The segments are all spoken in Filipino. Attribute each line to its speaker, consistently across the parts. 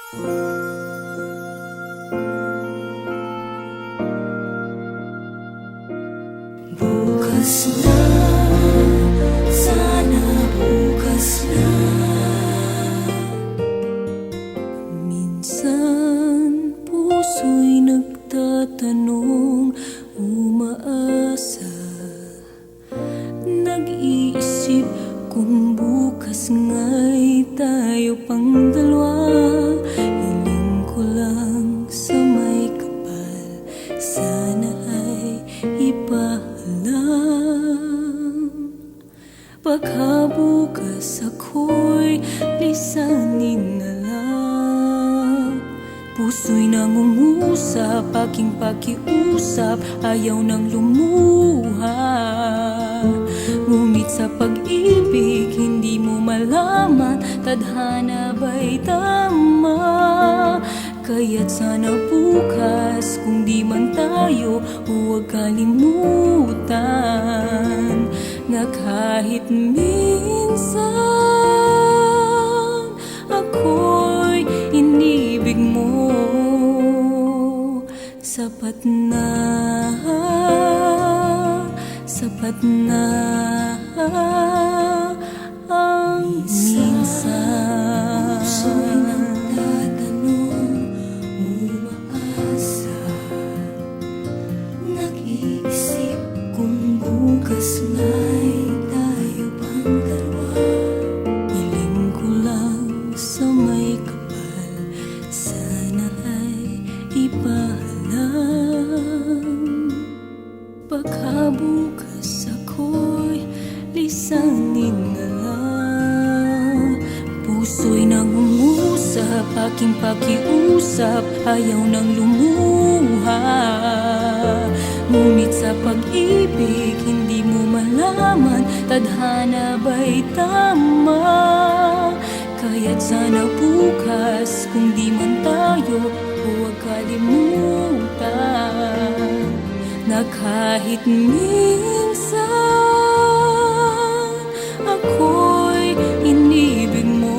Speaker 1: Bukas na, sana bukas na. Minsan puso'y nagtatanong, umaasa, nag-iisip kung bukas nga'y tayo pang dalawa. Hiling ko lang sa may kapal, sana ay ipaalam. Baka bukas ako'y lisanin na lang. Puso'y nangungusap, aking pakiusap, ayaw nang lumuha. Ngunit sa pag-ibig, hindi mo malaman, tadhana ba'y tama? Kaya't sana bukas, kung di man tayo, huwag kalimutan na kahit minsan ako'y inibig mo. Sapat na, sapat na ang minsan. Puso'y nagtatanong, umaasa, nag-iisip kung bukas nga'y tayo pang dalawa. Hiling ko lang sa may kapal, sana ay ipaalam. Baka bukas ako'y lisanin na lang. Puso'y nangungusap, aking pakiusap, ayaw nang lumuha. Ngunit sa pag-ibig, hindi mo malaman, tadhana ba'y tama? Kaya't sana bukas, kung di man tayo, huwag kalimutan na kahit minsan ako'y inibig mo.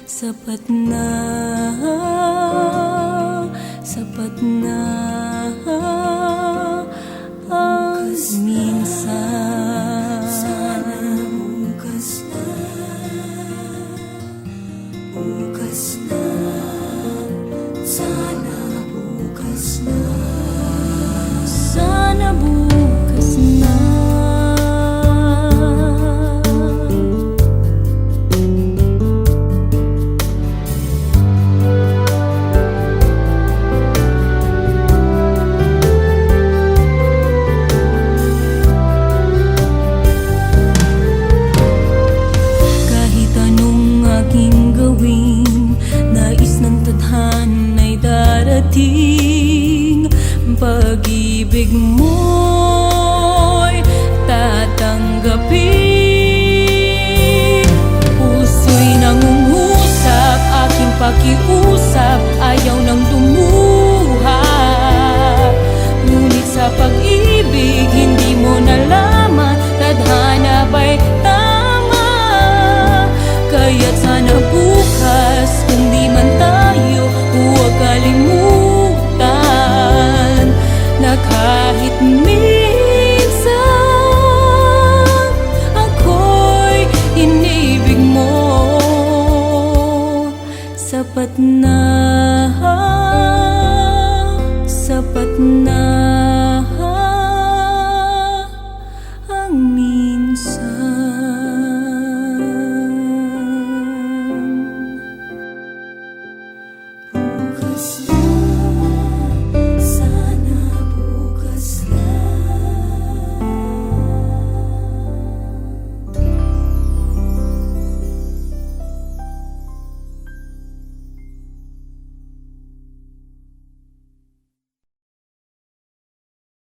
Speaker 1: Sapat na, sapat na ang minsan. Sana bukas na, bukas na, sana bukas na, sana bukas na. Kahit anong aking gawin, nais ng tadhana'y darating. Pag-ibig mo'y tatanggapin. Puso'y nangungusap, aking pakiusap, ayaw nang lumuha. Ngunit sa pag-ibig, hindi mo nalaman, tadhana ba'y tama? Kaya't sana bukas, kung di man tayo, huwag kalimutan na kahit minsan ako'y inibig mo. Sapat na, sapat na ang minsan. Bukas